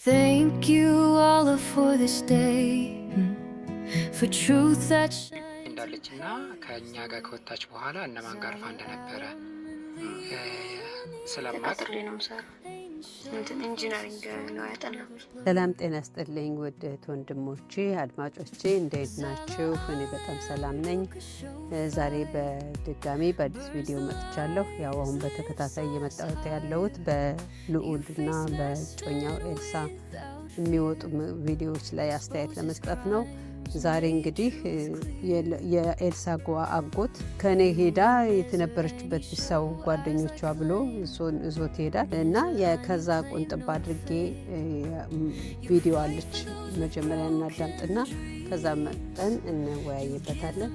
Thank you Allah for this day, for truth that እንዳለችና ከኛ ጋር ከወጣች በኋላ እነማን ጋር ፋ እንደነበረ ስለማቅ ኢንጂነሪንግ ነው ያጠናሁት። ሰላም ጤና ይስጥልኝ ውድ ወንድሞቼ አድማጮቼ እንዴት ናችሁ? እኔ በጣም ሰላም ነኝ። ዛሬ በድጋሚ በአዲስ ቪዲዮ መጥቻለሁ። ያው አሁን በተከታታይ እየመጣሁት ያለሁት በልዑልና በጮኛው ኤልሳ የሚወጡ ቪዲዮዎች ላይ አስተያየት ለመስጠት ነው። ዛሬ እንግዲህ የኤልሳ አጎት ከኔ ሄዳ የተነበረችበት ሰው ጓደኞቿ ብሎ እዞት ይሄዳል እና ከዛ ቁንጥብ አድርጌ ቪዲዮ አለች። መጀመሪያ እናዳምጥና ከዛ መጠን እንወያይበታለን።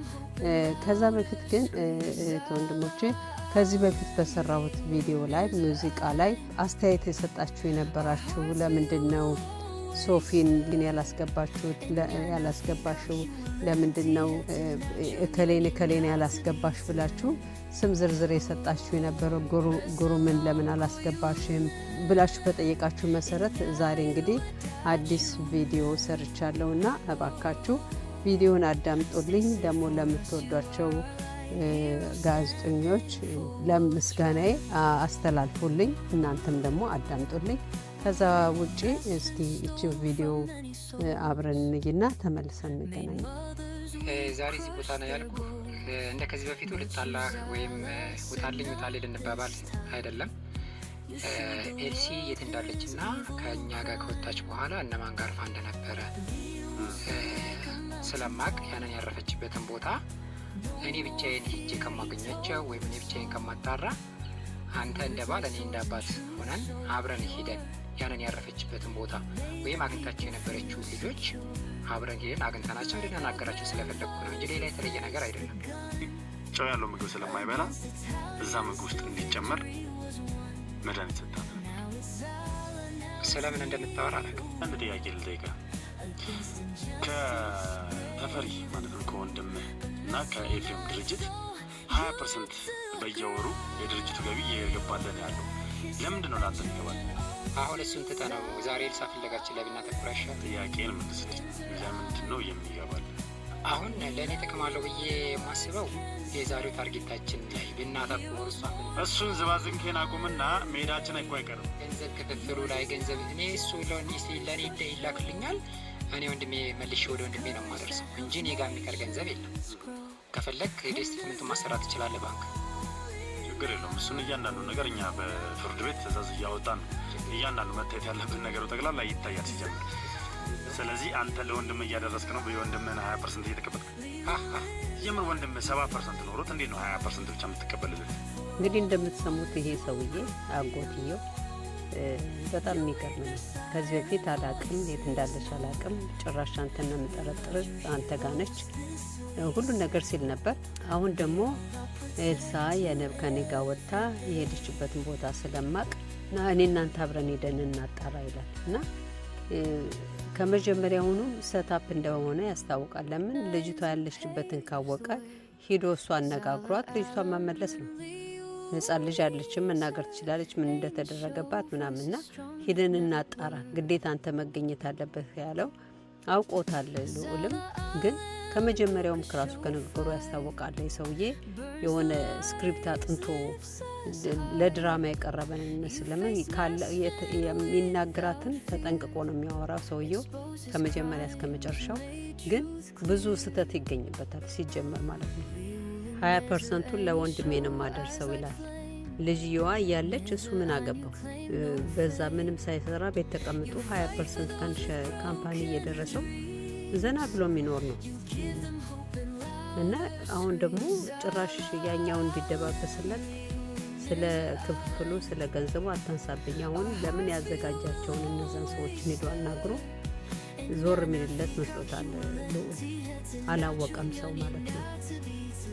ከዛ በፊት ግን ወንድሞቼ ከዚህ በፊት በሰራሁት ቪዲዮ ላይ ሙዚቃ ላይ አስተያየት የሰጣችሁ የነበራችሁ ለምንድን ነው ሶፊን ግን ያላስገባሽው ለምንድን ነው እከሌን ያላስገባሽ ብላችሁ ስም ዝርዝር የሰጣችሁ የነበረው ጉሩምን ለምን አላስገባሽም ብላችሁ በጠየቃችሁ መሰረት ዛሬ እንግዲህ አዲስ ቪዲዮ ሰርቻለሁና እባካችሁ ቪዲዮን አዳምጡልኝ። ደግሞ ለምትወዷቸው ጋዜጠኞች ለምስጋናዬ አስተላልፉልኝ። እናንተም ደግሞ አዳምጡልኝ። ከዛ ውጪ እስቲ እቺ ቪዲዮ አብረን እንይና ተመልሰን እንገናኝ። ዛሬ እዚህ ቦታ ነው ያልኩ እንደ ከዚህ በፊቱ ልታላህ ወይም ውጣልኝ ልንባባል አይደለም። ኤልሲ የት እንዳለችና ከኛ ጋር ከወጣች በኋላ እነማን ጋር ፋ እንደነበረ ስለማቅ ያንን ያረፈችበትን ቦታ እኔ ብቻዬን ሄጄ ከማገኛቸው ወይም እኔ ብቻዬን ከማጣራ አንተ እንደ ባል እኔ እንደ አባት ሆነን አብረን ሄደን ያንን ያረፈችበትን ቦታ ወይም አግኝታቸው የነበረችው ልጆች አብረን ሄደን አግኝተናቸው እንድናናገራቸው ስለፈለግኩ ነው እንጂ ሌላ የተለየ ነገር አይደለም። ጨው ያለው ምግብ ስለማይበላ እዛ ምግብ ውስጥ እንዲጨመር መድኃኒት ሰጣት። ስለምን እንደምታወራ አላውቅም። አንድ ጥያቄ ልጠይቅህ። ከተፈሪ ማለት ነው ከወንድምህ እና ከኤፍኤም ድርጅት 20% በየወሩ የድርጅቱ ገቢ እየገባለን ያለው ለምንድን ነው ላንተ ይገባል? አሁን እሱን ትተነው ዛሬ ኤልሳ ፍለጋችን ላይ ብናተኩር አይሻልም? ጥያቄን መልስልኝ። ለምንድን ነው የሚገባል? አሁን ለእኔ ጥቅም አለው ብዬ የማስበው የዛሬው ታርጌታችን ላይ ብናተኩር እሱን ዝባዝንኬን አቁምና መሄዳችን አይቀርም። ገንዘብ ክፍፍሉ ላይ ገንዘብ እኔ እሱ ለእኔ ይላክልኛል። እኔ ወንድሜ መልሼ ወደ ወንድሜ ነው የማደርሰው እንጂ እኔ ጋር የሚቀር ገንዘብ የለም። ከፈለግ ዴስቲትመንቱን ማሰራት ትችላለህ ባንክ። ችግር የለውም። እሱን እያንዳንዱ ነገር እኛ በፍርድ ቤት ትእዛዝ እያወጣን እያንዳንዱ መታየት ያለብን ነገሩ ጠቅላላ ይታያል ሲጀምር። ስለዚህ አንተ ለወንድም እያደረስክ ነው። የወንድምህን 20% እየተቀበልክ የምር ወንድምህ 70% ኖሮት እንዴት ነው 20% ብቻ የምትቀበልልን? እንግዲህ እንደምትሰሙት ይሄ ሰውዬ አጎትየው በጣም የሚገርም ነው። ከዚህ በፊት አላቅም፣ የት እንዳለች አላቅም። ጭራሽ አንተን ነው የምጠረጥር፣ አንተ ጋር ነች ሁሉን ነገር ሲል ነበር። አሁን ደግሞ ኤልሳ ከኔ ጋር ወጥታ የሄደችበትን ቦታ ስለማቅ እኔ እናንተ አብረን ሄደን እናጣራ ይላል እና ከመጀመሪያውኑ ሰታፕ እንደሆነ ያስታውቃል። ለምን ልጅቷ ያለችበትን ካወቀ ሂዶ እሷ አነጋግሯት ልጅቷን መመለስ ነው። ህፃን ልጅ አለችም መናገር ትችላለች ምን እንደተደረገባት ምናምንና ሂደን እናጣራ ግዴታ አንተ መገኘት አለበት ያለው አውቆታል። ልዑልም ግን ከመጀመሪያውም ከራሱ ከንግግሩ ያስታውቃል። ሰውዬ የሆነ ስክሪፕት አጥንቶ ለድራማ የቀረበ ነው የሚመስል። ለምን የሚናገራትን ተጠንቅቆ ነው የሚያወራው ሰውየው ከመጀመሪያ እስከ መጨረሻው። ግን ብዙ ስህተት ይገኝበታል ሲጀመር ማለት ነው። 20%ቱን ለወንድሜ ነው የማደርሰው ይላል። ልጅየዋ እያለች እሱ ምን አገባው? በዛ ምንም ሳይሰራ ቤት ተቀምጦ 20% ከአንድ ካምፓኒ እየደረሰው ዘና ብሎ የሚኖር ነው እና አሁን ደግሞ ጭራሽ ያኛው እንዲደባበስለት ስለ ክፍፍሉ ስለ ገንዘቡ አታንሳብኝ። አሁን ለምን ያዘጋጃቸውን እነዛን ሰዎችን ሄዶ አናግሮ ዞር የሚልለት መስሎታል። አላወቀም ሰው ማለት ነው።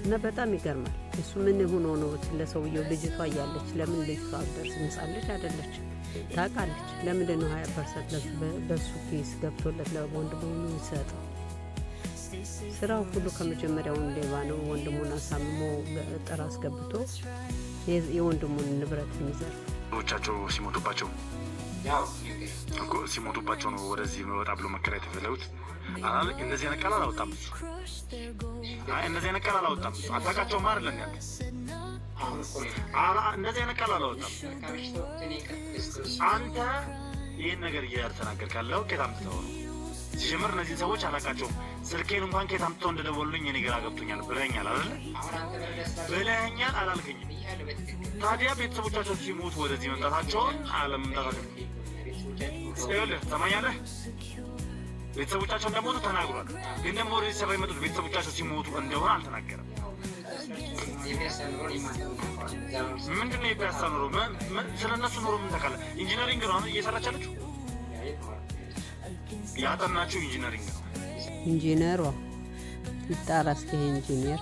እና በጣም ይገርማል። እሱ ምን ሆኖ ነው ለሰውየው ልጅቷ እያለች ለምን ልጅቷ አብደርስ ምጻለች አይደለች ታውቃለች። ለምንድን ነው 20% በሱ ኬስ ገብቶለት ለወንድሙ የሚሰጠው? ስራው ሁሉ ከመጀመሪያው ሌባ ነው። ወንድሙን አሳምሞ ጥራ አስገብቶ የወንድሙን ንብረት የሚዘርፍ ሰዎቻቸው ሲሞቱባቸው ያው እኮ ሲሞቱባቸው ነው ወደዚህ ወጣ ብሎ መከራየት የፈለጉት። አላለ እንደዚህ አይነት ቃል አላወጣም እሱ። አይ እንደዚህ አይነት ቃል አላወጣም እሱ። አታውቃቸውም አይደል ያለ እንደዚህ አይነት ቃል አላወጣም። አንተ ይህን ነገር እያተናገርክ ያለው ከየት አምጥተው ነው? ሲጀምር እነዚህ ሰዎች አላውቃቸውም። ስልኬን እንኳን ከየት አምጥተው እንደደወሉልኝ እኔ ግራ ገብቶኛል። ብለኸኛል አይደል? ብለኸኛል አላልከኝም? ታዲያ ቤተሰቦቻቸው ሲሞቱ ወደዚህ መምጣታቸውን አለመምጣታቸው ይኸውልህ፣ ትሰማኛለህ? ቤተሰቦቻቸው እንደሞቱ ተናግሯል። ግን ደግሞ ወደዚህ ሰፈር የመጡት ቤተሰቦቻቸው ሲሞቱ እንደሆነ አልተናገረም። ምንድን ነው የፒያሳ ኑሮ? ስለ እነሱ ኑሮ ምን ታውቃለህ? ኢንጂነሪንግ ነው እየሰራች ያለችው። ያጠናችው ኢንጂነሪንግ ነው። ኢንጂነሯ ይጣራ እስኪ ኢንጂነር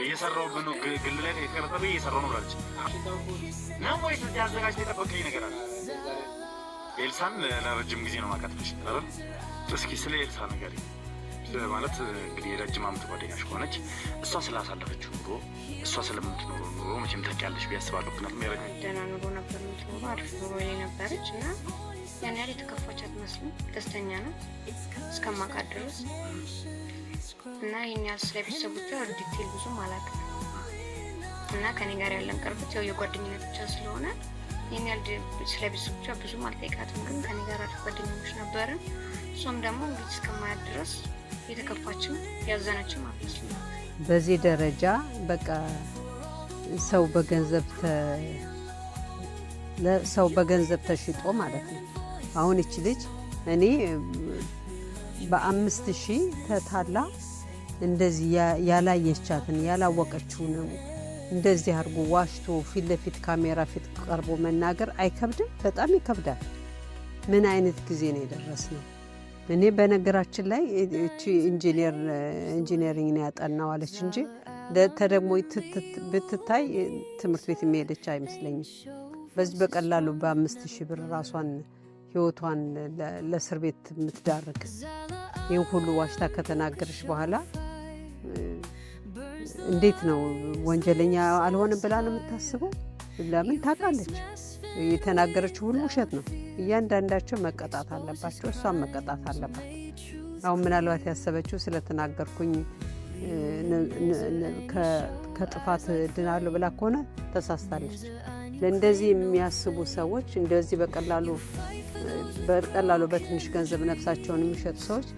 እየሰራሁብህ ነው። ግል ላይ የተቀረጠበ እየሰራሁ ነው ብላለች ነው ወይስ እዚህ አዘጋጅተህ የጠበቀኝ ነገር አለ? ኤልሳን ለረጅም ጊዜ ነው ማውቃትሽ አይደል? እስኪ ስለ ኤልሳ ንገሪኝ። ማለት እንግዲህ የረጅም ዓመት ጓደኛሽ ከሆነች እሷ ስላሳለፈችው ኑሮ እሷ ስለምትኖረው ኑሮ መቼም ታውቂያለሽ ብዬ አስባለሁ። ምክንያቱም ደህና ኑሮ ነበር የምትኖረው፣ አሪፍ ኑሮ ላይ ነበረች እና ያን ያህል የተከፋች አትመስልም። ደስተኛ ነው እስከማውቃት ድረስ እና ይህን ያህል ስለ ቤተሰቦቿ ዲቴል ብዙም አላውቅም እና ከኔ ጋር ያለን ቅርበት ያው የጓደኝነት ብቻ ስለሆነ ይህን ያህል ስለ ቤተሰቦቿ ብዙም አልጠይቃትም። ግን ከኔ ጋር አሪፍ ጓደኞች ነበርን። እሷም ደግሞ እንግዲህ እስከማያት ድረስ የተከፋችም ያዘነችም አትመስልም። በዚህ ደረጃ በቃ ሰው በገንዘብ ተሽጦ ማለት ነው። አሁን እቺ ልጅ እኔ በ5000 ተታላ እንደዚህ ያላየቻትን ያላወቀችውን እንደዚህ አድርጎ ዋሽቶ ፊት ለፊት ካሜራ ፊት ቀርቦ መናገር አይከብድም? በጣም ይከብዳል። ምን አይነት ጊዜ ነው የደረስነው? እኔ በነገራችን ላይ እቺ ኢንጂነሪንግ ነው ያጠናው አለች እንጂ ተደግሞ ብትታይ ትምህርት ቤት የሚሄደች አይመስለኝም። በዚህ በቀላሉ በ5000 ብር ራሷን ህይወቷን ለእስር ቤት የምትዳርግ ይህን ሁሉ ዋሽታ ከተናገረች በኋላ እንዴት ነው ወንጀለኛ አልሆነም ብላ ነው የምታስበው? ለምን ታውቃለች? የተናገረችው ሁሉ ውሸት ነው። እያንዳንዳቸው መቀጣት አለባቸው። እሷም መቀጣት አለባት። አሁን ምናልባት ያሰበችው ስለተናገርኩኝ ከጥፋት ድናለሁ ብላ ከሆነ ተሳስታለች። ለእንደዚህ የሚያስቡ ሰዎች እንደዚህ በቀላሉ በትንሽ ገንዘብ ነፍሳቸውን የሚሸጡ ሰዎች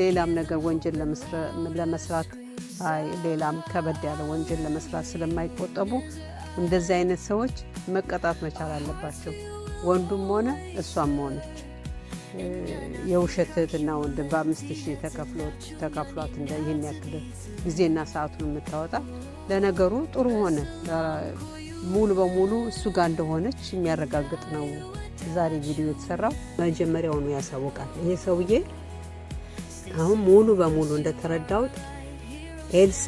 ሌላም ነገር ወንጀል ለመስራት ሌላም ከበድ ያለ ወንጀል ለመስራት ስለማይቆጠቡ እንደዚህ አይነት ሰዎች መቀጣት መቻል አለባቸው። ወንዱም ሆነ እሷም ሆነች የውሸት እህትና ወንድም በ5000 ተከፍሏት እንደ ይህን ያክል ጊዜና ሰዓቱን የምታወጣ ለነገሩ ጥሩ ሆነ ሙሉ በሙሉ እሱ ጋር እንደሆነች የሚያረጋግጥ ነው። ዛሬ ቪዲዮ የተሰራው መጀመሪያውኑ ያሳውቃል። ይሄ ሰውዬ አሁን ሙሉ በሙሉ እንደተረዳሁት ኤልሳ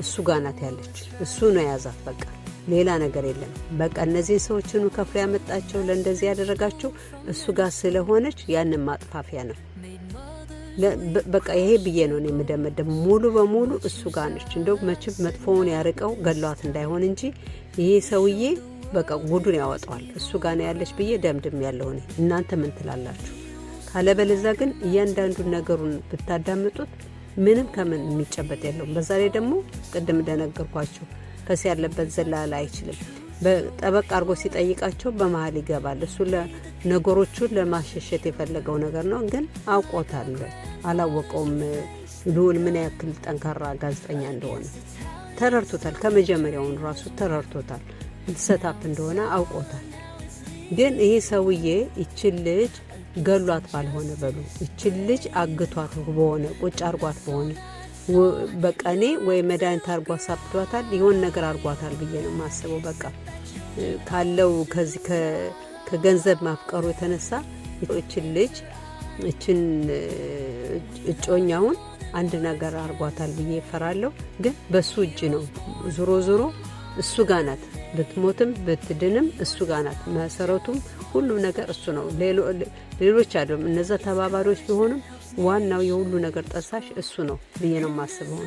እሱ ጋር ናት ያለች። እሱ ነው የያዛት። በቃ ሌላ ነገር የለም። በቃ እነዚህ ሰዎችን ከፍሎ ያመጣቸው ለእንደዚህ ያደረጋቸው እሱ ጋር ስለሆነች ያንን ማጥፋፊያ ነው። በቃ ይሄ ብዬ ነው እኔ የምደመደም። ሙሉ በሙሉ እሱ ጋር ነች። እንደው መቼም መጥፎውን ያርቀው ገሏት እንዳይሆን እንጂ ይሄ ሰውዬ በቃ ጉዱን ያወጣዋል። እሱ ጋር ነው ያለች ብዬ ደምድም ያለው እኔ። እናንተ ምን ትላላችሁ? ካለበለዚያ ግን እያንዳንዱን ነገሩን ብታዳምጡት ምንም ከምን የሚጨበጥ የለውም። በዛ ላይ ደግሞ ቅድም እንደነገርኳችሁ ከስ ያለበት ዘላላ አይችልም። በጠበቅ አድርጎ ሲጠይቃቸው በመሀል ይገባል። እሱ ነገሮቹን ለማሸሸት የፈለገው ነገር ነው። ግን አውቆታል። አላወቀውም ልዑል ምን ያክል ጠንካራ ጋዜጠኛ እንደሆነ ተረድቶታል። ከመጀመሪያውን ራሱ ተረድቶታል። ሰታፕ እንደሆነ አውቆታል። ግን ይሄ ሰውዬ ይችን ልጅ ገሏት ባልሆነ በሉ ይችን ልጅ አግቷት በሆነ ቁጭ አርጓት በሆነ በቀኔ ወይ መድኃኒት አርጓት ሳብዷታል ይሆን ነገር አርጓታል ብዬ ነው የማስበው። በቃ ካለው ከዚህ ከገንዘብ ማፍቀሩ የተነሳ ይችን ልጅ ይችን እጮኛውን አንድ ነገር አርጓታል ብዬ እፈራለሁ። ግን በሱ እጅ ነው። ዙሮ ዙሮ እሱ ጋር ናት። ብትሞትም ብትድንም እሱ ጋር ናት። መሰረቱም ሁሉ ነገር እሱ ነው። ሌሎች አይደሉም። እነዛ ተባባሪዎች ቢሆኑም ዋናው የሁሉ ነገር ጠሳሽ እሱ ነው ብዬ ነው የማስበው።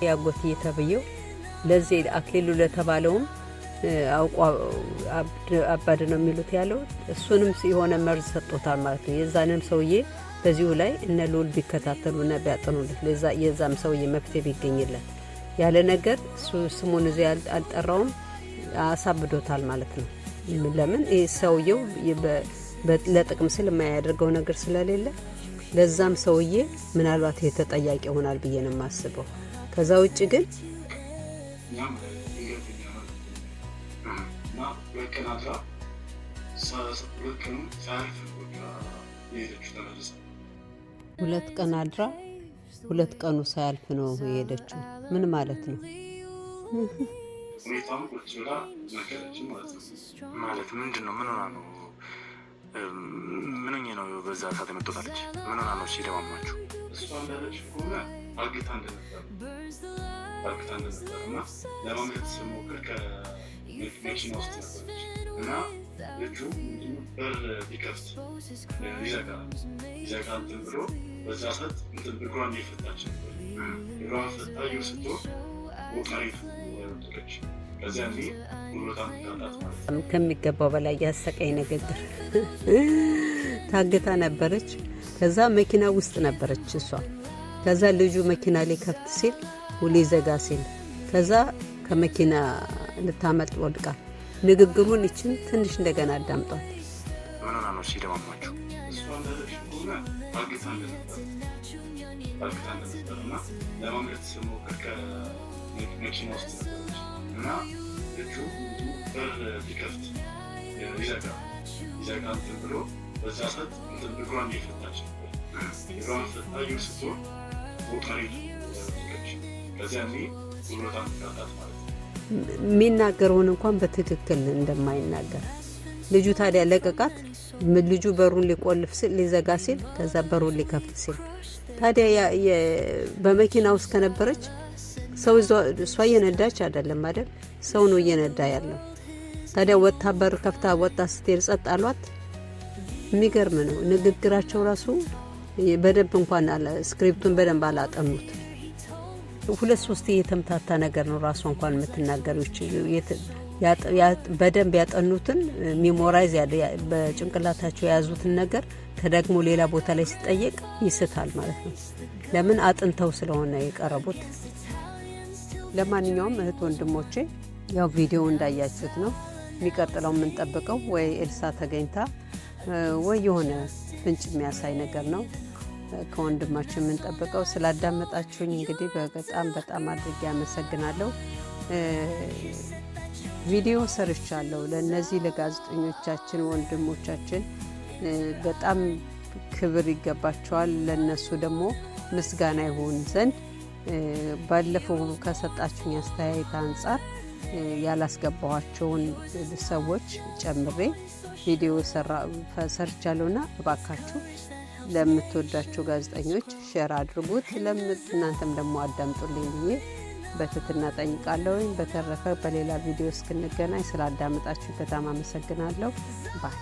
ያጎት እየተብየው ለዚህ አክሊሉ ለተባለውም አውቋ አባድ ነው የሚሉት ያለው እሱንም የሆነ መርዝ ሰጥቶታል ማለት ነው። የዛንም ሰውዬ በዚሁ ላይ እነ ልዑል ቢከታተሉና ቢያጠኑለት የዛም ሰውዬ መፍትሄ ቢገኝለት ያለ ነገር ስሙን እዚህ አልጠራውም አሳብዶታል ማለት ነው። ለምን ይህ ሰውየው ለጥቅም ስል የማያደርገው ነገር ስለሌለ ለዛም ሰውዬ ምናልባት የተጠያቂ ይሆናል ብዬ ነው የማስበው። ከዛ ውጭ ግን ሁለት ቀን አድራ 2 ቀኑ ሳያልፍ ነው የሄደችው። ምን ማለት ነው? ሁኔታውን ቁጭ ብላ ነገረችን ማለት ነው። ማለት ምንድን ነው? ምን ሆና ነው? ምን ሆኜ ነው በዛ ሰዓት የመጣለች? ምን ሆና ነው ሲደማማችሁ? እሷ እንዳለች ከሆነ አግታ እንደነበር እና ለማምለጥ ስሞክር ከመኪና ውስጥ ነበረች እና ልጁ በር ቢከፍት ይዘጋ እንትን ብሎ በዛ ሰዓት እንትን እግሯን የፈታች ነበር። እግሯን ፈታ ይወስዶ ወቃሪቱ ወጥቶች ከዚያ እንዲ ጉልበታን ታጣት ማለት ነው። ከሚገባው በላይ ያሰቀኝ ንግግር። ታግታ ነበረች። ከዛ መኪና ውስጥ ነበረች እሷ። ከዛ ልጁ መኪና ላይ ከፍት ሲል ሁሌ ዘጋ ሲል ከዛ ከመኪና ልታመልጥ ወድቃ ንግግሩን ይችን ትንሽ እንደገና አዳምጧት። ምን ሆና ነው ሲደማማችሁ? እሷ እንዳለች ከሆነ አግታ እንደነበር እና ለማምለጥ ስሞክር ከመኪና ውስጥ ነበረች እና ልጁ በር ቢከፍት ይዘጋ እንትን ብሎ በዛ ሰዓት እንትን እግሯን የፈታች ነበር። እግሯን ፈታ ይወስዶ ወቃሪቱ ወጥቶች ከዚያ እንዲ ጉልበታን ታጣት ማለት ነው። የሚናገረውን እንኳን በትክክል እንደማይናገር ልጁ ታዲያ ለቀቃት። ልጁ በሩን ሊቆልፍ ሲል ሊዘጋ ሲል ከዛ በሩን ሊከፍት ሲል ታዲያ በመኪና ውስጥ ከነበረች ሰው እሷ እየነዳች አይደለም አይደል? ሰው ነው እየነዳ ያለው። ታዲያ ወጣ በር ከፍታ ወጣ ስትል ጸጥ አሏት። የሚገርም ነው ንግግራቸው ራሱ በደንብ እንኳን ስክሪፕቱን በደንብ አላጠኑት። 2-3 የተምታታ ነገር ነው ራሱ እንኳን የምትናገረው። በደንብ ያጠኑትን ሚሞራይዝ በጭንቅላታቸው የያዙትን ነገር ተደግሞ ሌላ ቦታ ላይ ሲጠየቅ ይስታል ማለት ነው። ለምን አጥንተው ስለሆነ የቀረቡት። ለማንኛውም እህት ወንድሞቼ ያው ቪዲዮ እንዳያችሁት ነው። የሚቀጥለው የምንጠብቀው ወይ ኤልሳ ተገኝታ ወይ የሆነ ፍንጭ የሚያሳይ ነገር ነው ከወንድማችን የምንጠብቀው። ስላዳመጣችሁኝ እንግዲህ በጣም አድርጌ አመሰግናለሁ። ቪዲዮ ሰርቻለሁ ለነዚህ ለጋዜጠኞቻችን ወንድሞቻችን በጣም ክብር ይገባቸዋል። ለነሱ ደግሞ ምስጋና ይሆን ዘንድ ባለፈው ከሰጣችሁኝ አስተያየት አንጻር ያላስገባኋቸውን ሰዎች ጨምሬ ቪዲዮ ሰርቻለሁና እባካችሁ ለምትወዳቸው ጋዜጠኞች ሼር አድርጉት። እናንተም ደግሞ አዳምጡልኝ ብዬ በትህትና ጠይቃለሁ። በተረፈ በሌላ ቪዲዮ እስክንገናኝ ስላዳመጣችሁ በጣም አመሰግናለሁ። ባይ